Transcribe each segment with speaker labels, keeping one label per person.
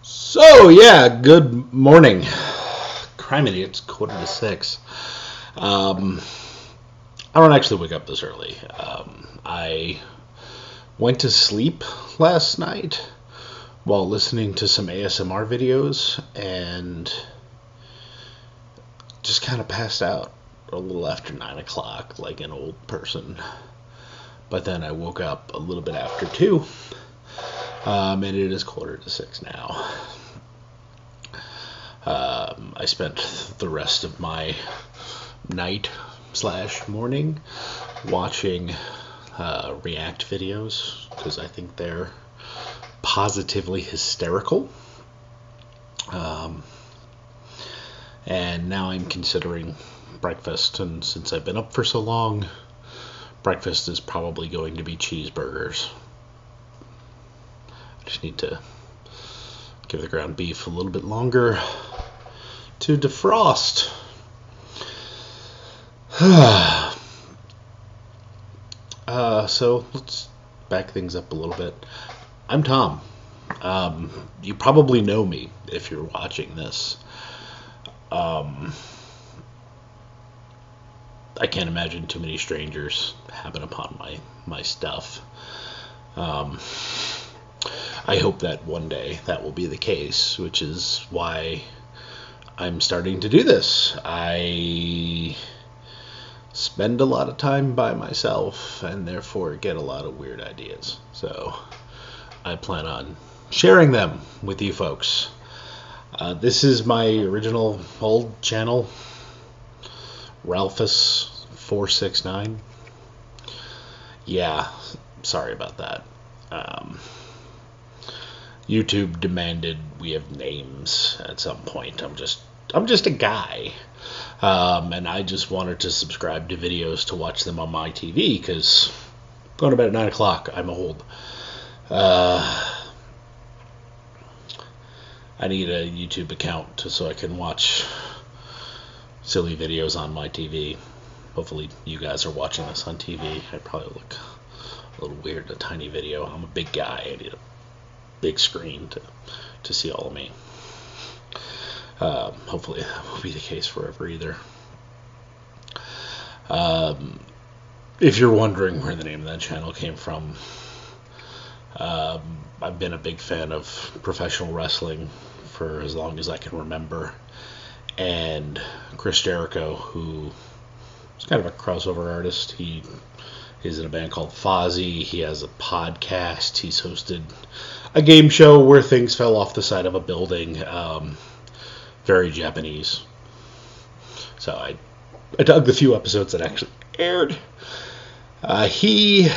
Speaker 1: So, yeah, good morning. Criminy, it's 5:45. Um, I don't actually wake up this early. I went to sleep last night while listening to some ASMR videos and just kind of passed out a little after 9 o'clock like an old person. But then I woke up a little bit after 2, and it is 5:45 now. I spent the rest of my night/morning watching React videos because I think they're positively hysterical. And now I'm considering breakfast, and since I've been up for so long, breakfast is probably going to be cheeseburgers. I just need to give the ground beef a little bit longer to defrost. So let's back things up a little bit. I'm Tom. You probably know me if you're watching this. I can't imagine too many strangers happen upon my stuff. I hope that one day that will be the case, which is why I'm starting to do this. I spend a lot of time by myself and therefore get a lot of weird ideas. So I plan on sharing them with you folks. This is my original old channel, Ralphus469. Yeah, sorry about that. YouTube demanded we have names at some point. I'm just a guy, and I just wanted to subscribe to videos to watch them on my TV because going to bed at 9 o'clock. I'm old. I need a YouTube account so I can watch silly videos on my TV. Hopefully you guys are watching this on TV. I probably look a little weird in a tiny video. I'm a big guy. I need a big screen to see all of me. Hopefully that will be the case forever either. If you're wondering where the name of that channel came from, I've been a big fan of professional wrestling for as long as I can remember, and Chris Jericho, who is kind of a crossover artist. He's in a band called Fozzy. He has a podcast. He's hosted a game show where things fell off the side of a building. Very Japanese. So I dug the few episodes that actually aired. He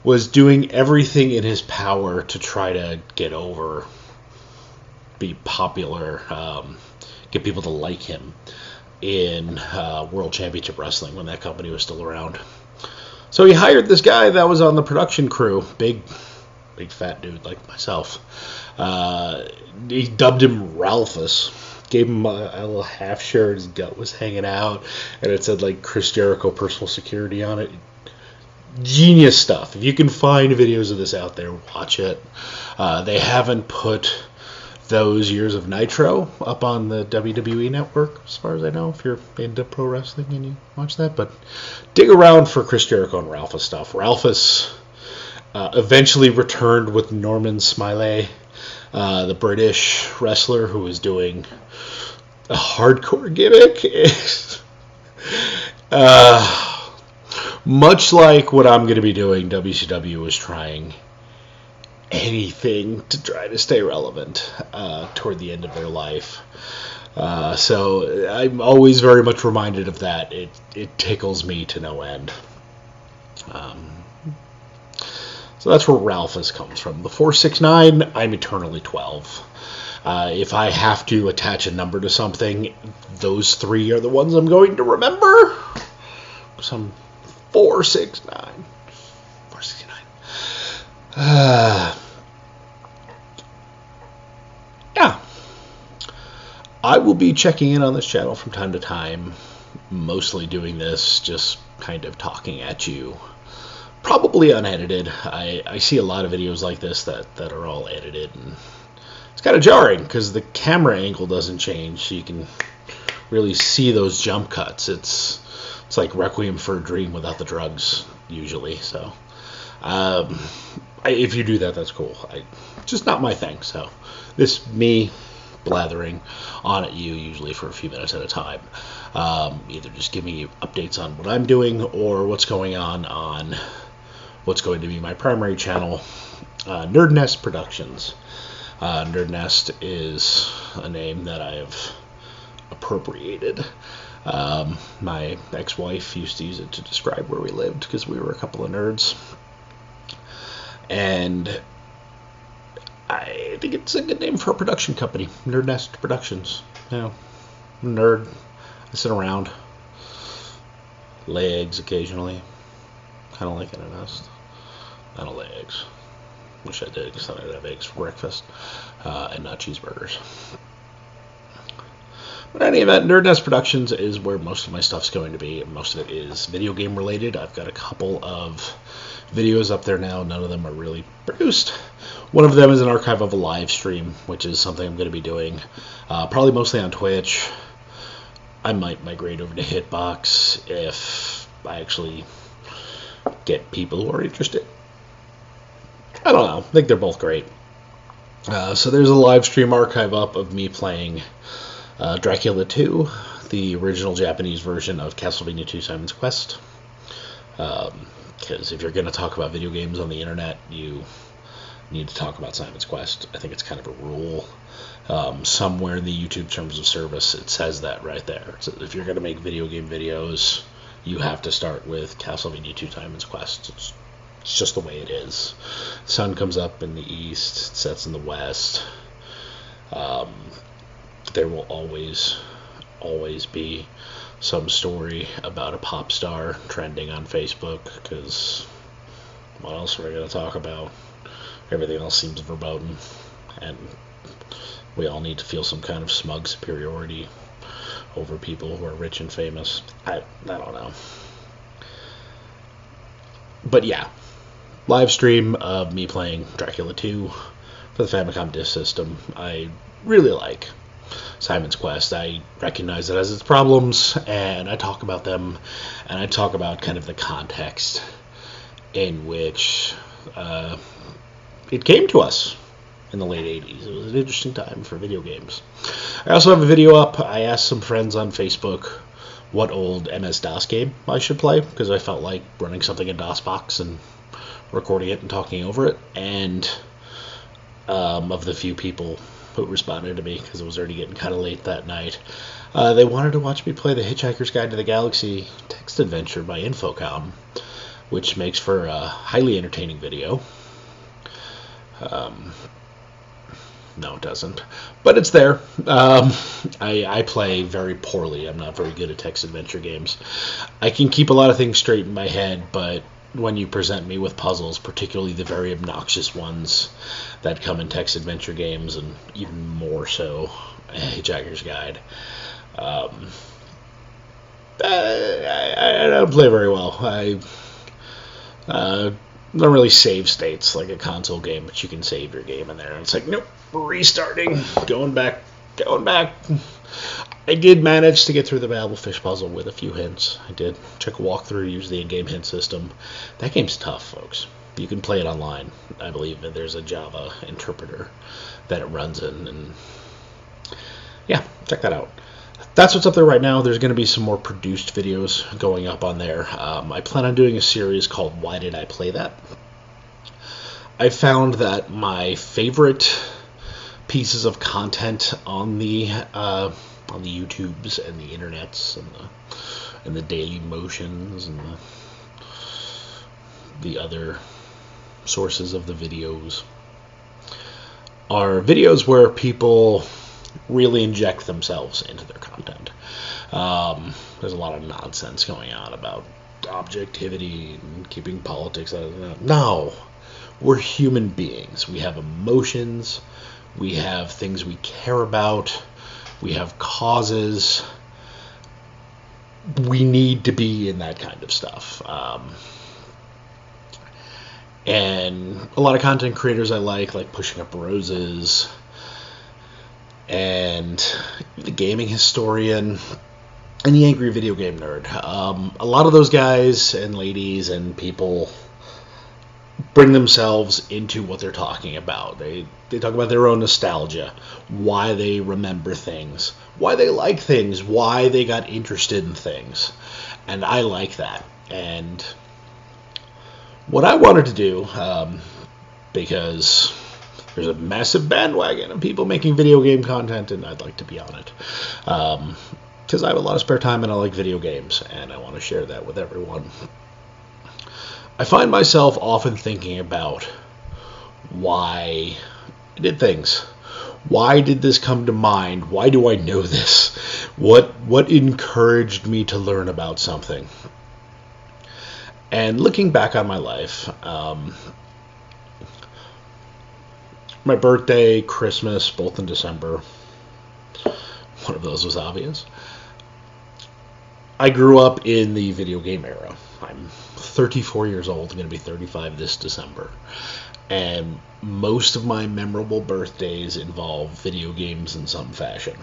Speaker 1: was doing everything in his power to try to get over, be popular, get people to like him in World Championship Wrestling when that company was still around. So he hired this guy that was on the production crew, big fat dude like myself. He dubbed him Ralphus, gave him a little half shirt, his gut was hanging out, and it said like Chris Jericho personal security on it. Genius stuff. If you can find videos of this out there, watch it. They haven't put those years of Nitro up on the WWE network, as far as I know, if you're into pro wrestling and you watch that. But dig around for Chris Jericho and Ralphus stuff. Ralphus eventually returned with Norman Smiley, the British wrestler who was doing a hardcore gimmick. Much like what I'm going to be doing, WCW was trying anything to try to stay relevant toward the end of their life. So I'm always very much reminded of that. It tickles me to no end. So that's where Ralphus comes from. The 469, I'm eternally 12. If I have to attach a number to something, those three are the ones I'm going to remember. Some 469. 469. Yeah. I will be checking in on this channel from time to time, mostly doing this, just kind of talking at you. Probably unedited. I see a lot of videos like this that are all edited and it's kind of jarring because the camera angle doesn't change, so you can really see those jump cuts. It's like Requiem for a Dream without the drugs, usually. So, if you do that, that's cool. Just not my thing. So, this me blathering on at you usually for a few minutes at a time, either just giving you updates on what I'm doing or what's going on what's going to be my primary channel, Nerd Nest Productions. Nerd Nest is a name that I have appropriated. My ex-wife used to use it to describe where we lived because we were a couple of nerds. And I think it's a good name for a production company, Nerd Nest Productions. You know, I'm a nerd. I sit around, lay eggs occasionally, kind of like in a nest. I don't lay eggs. Wish I did, because then I'd have eggs for breakfast and not cheeseburgers. But in any event, Nerd Nest Productions is where most of my stuff's going to be. Most of it is video game related. I've got a couple of videos up there now. None of them are really produced. One of them is an archive of a live stream, which is something I'm going to be doing. Probably mostly on Twitch. I might migrate over to Hitbox if I actually get people who are interested. I don't know. I think they're both great. So there's a live stream archive up of me playing Dracula 2, the original Japanese version of Castlevania 2 Simon's Quest. Because if you're going to talk about video games on the internet, you need to talk about Simon's Quest. I think it's kind of a rule. Somewhere in the YouTube terms of service, it says that right there. So if you're going to make video game videos, you have to start with Castlevania 2 Simon's Quest. It's just the way it is. Sun comes up in the east, sets in the west. There will always be some story about a pop star trending on Facebook, because what else are we going to talk about? Everything else seems verboten, and we all need to feel some kind of smug superiority over people who are rich and famous. I don't know. But yeah, live stream of me playing Dracula 2 for the Famicom Disk System. I really like Simon's Quest. I recognize it has its problems, and I talk about them, and I talk about kind of the context in which it came to us in the late 80s. It was an interesting time for video games. I also have a video up. I asked some friends on Facebook what old MS-DOS game I should play, because I felt like running something in DOSBox and recording it and talking over it. And of the few people who responded to me, because it was already getting kind of late that night, they wanted to watch me play The Hitchhiker's Guide to the Galaxy text adventure by Infocom, which makes for a highly entertaining video. No, it doesn't. But it's there. I play very poorly. I'm not very good at text adventure games. I can keep a lot of things straight in my head, but when you present me with puzzles, particularly the very obnoxious ones that come in text adventure games, and even more so Hitchhiker's Guide, I don't play very well. I don't really save states like a console game, but you can save your game in there. And it's like, nope, restarting, going back. I did manage to get through the Babelfish puzzle with a few hints. I did check a walkthrough, use the in-game hint system. That game's tough, folks. You can play it online. I believe that there's a Java interpreter that it runs in, and yeah, check that out. That's what's up there right now. There's going to be some more produced videos going up on there. I plan on doing a series called Why Did I Play That? I found that my favorite pieces of content on the YouTubes and the internets and the Daily Motions and the other sources of the videos are videos where people really inject themselves into their content. There's a lot of nonsense going on about objectivity and keeping politics out of that. No, we're human beings. We have emotions. We have things we care about. We have causes. We need to be in that kind of stuff. And a lot of content creators I like Pushing Up Roses, and the gaming historian, and the angry video game nerd. A lot of those guys and ladies and people bring themselves into what they're talking about. They talk about their own nostalgia, why they remember things, why they like things, why they got interested in things. And I like that. And what I wanted to do, because there's a massive bandwagon of people making video game content, and I'd like to be on it. Because I have a lot of spare time and I like video games, and I want to share that with everyone. I find myself often thinking about why I did things. Why did this come to mind? Why do I know this? What encouraged me to learn about something? And looking back on my life, my birthday, Christmas, both in December, one of those was obvious. I grew up in the video game era. I'm 34 years old. I'm going to be 35 this December. And most of my memorable birthdays involve video games in some fashion.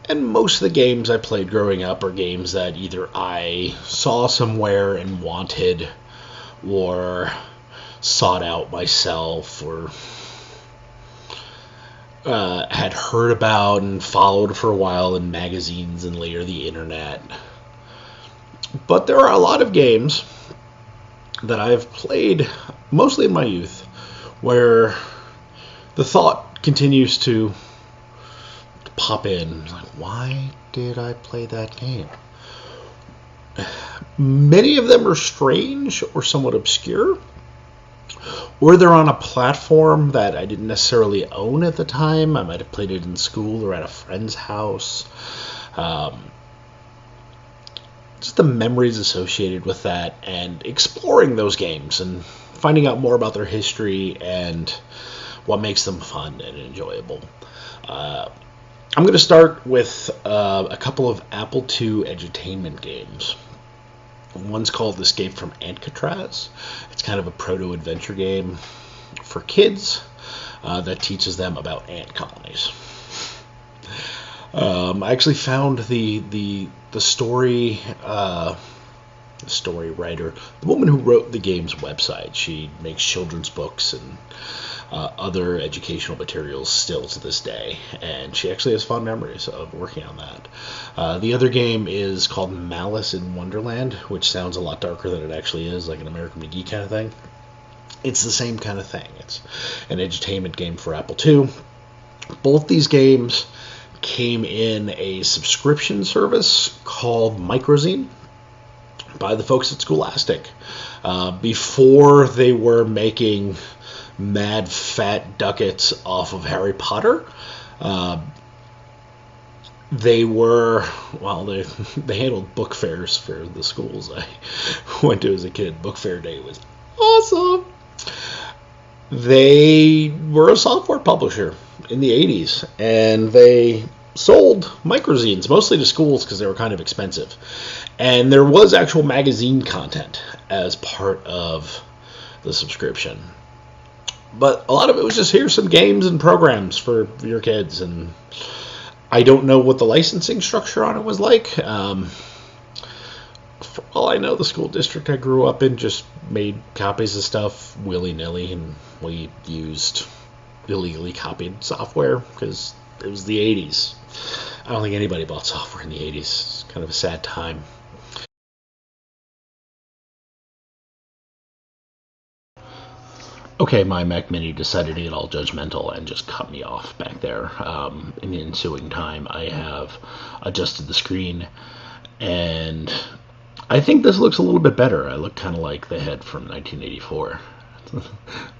Speaker 1: And most of the games I played growing up are games that either I saw somewhere and wanted, or sought out myself, or had heard about and followed for a while in magazines and later the internet. But there are a lot of games that I've played, mostly in my youth, where the thought continues to pop in, like, why did I play that game? Many of them are strange or somewhat obscure, or they're on a platform that I didn't necessarily own at the time. I might have played it in school or at a friend's house. Just the memories associated with that, and exploring those games and finding out more about their history and what makes them fun and enjoyable. I'm going to start with a couple of Apple II edutainment games. One's called Escape from Alcatraz. It's kind of a proto-adventure game for kids that teaches them about ant colonies. I actually found the story writer, the woman who wrote the game's website. She makes children's books and other educational materials still to this day, and she actually has fond memories of working on that. The other game is called Malice in Wonderland, which sounds a lot darker than it actually is, like an American McGee kind of thing. It's the same kind of thing. It's an edutainment game for Apple II. Both these games came in a subscription service called Microzine by the folks at Scholastic. Before they were making mad fat ducats off of Harry Potter, they handled book fairs for the schools I went to as a kid. Book fair day was awesome. They were a software publisher in the 80s, and they sold microzines, mostly to schools because they were kind of expensive. And there was actual magazine content as part of the subscription. But a lot of it was just, here's some games and programs for your kids, and I don't know what the licensing structure on it was like. For all I know, the school district I grew up in just made copies of stuff willy-nilly, and we used illegally copied software because it was the 80s. I don't think anybody bought software in the 80s. It's kind of a sad time. Okay, my Mac Mini decided to get all judgmental and just cut me off back there. In the ensuing time, I have adjusted the screen, and I think this looks a little bit better. I look kind of like the head from 1984.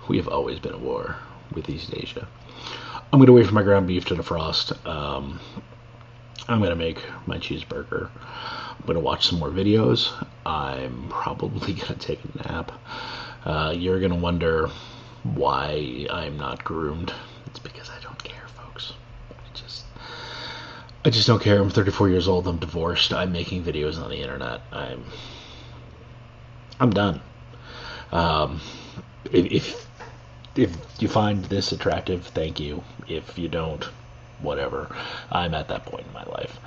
Speaker 1: We have always been at war with East Asia. I'm going to wait for my ground beef to defrost. I'm going to make my cheeseburger. I'm going to watch some more videos. I'm probably going to take a nap. You're going to wonder why I'm not groomed. It's because I don't care, folks. I just don't care. I'm 34 years old. I'm divorced. I'm making videos on the internet. I'm done. If if you find this attractive, thank you. If you don't, whatever. I'm at that point in my life.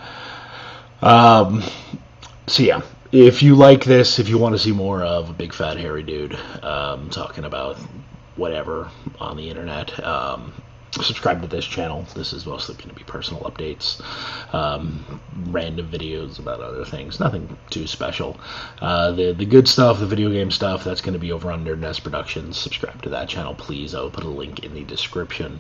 Speaker 1: So yeah, if you like this, if you want to see more of a big fat hairy dude talking about whatever on the internet, subscribe to this channel. This is mostly going to be personal updates, random videos about other things, nothing too special. The good stuff, the video game stuff, that's going to be over on Nerd Nest Productions. Subscribe to that channel, please. I will put a link in the description.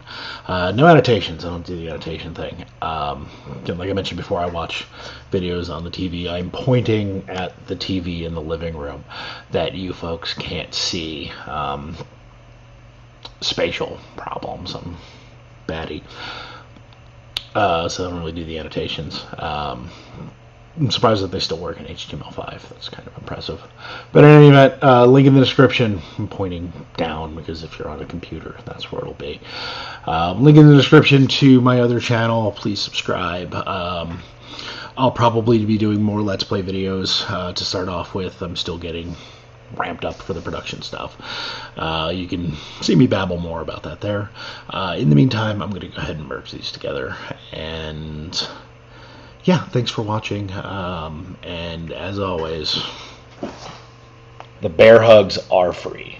Speaker 1: No annotations. I don't do the annotation thing. Like I mentioned before, I watch videos on the TV. I'm pointing at the TV in the living room that you folks can't see. Spatial problems. I'm baddie. So I don't really do the annotations. I'm surprised that they still work in HTML5. That's kind of impressive. But in any event, link in the description. I'm pointing down because if you're on a computer, that's where it'll be. Link in the description to my other channel. Please subscribe. I'll probably be doing more Let's Play videos to start off with. I'm still getting ramped up for the production stuff. You can see me babble more about that there. In the meantime, I'm going to go ahead and merge these together. And yeah, thanks for watching. And as always, the bear hugs are free.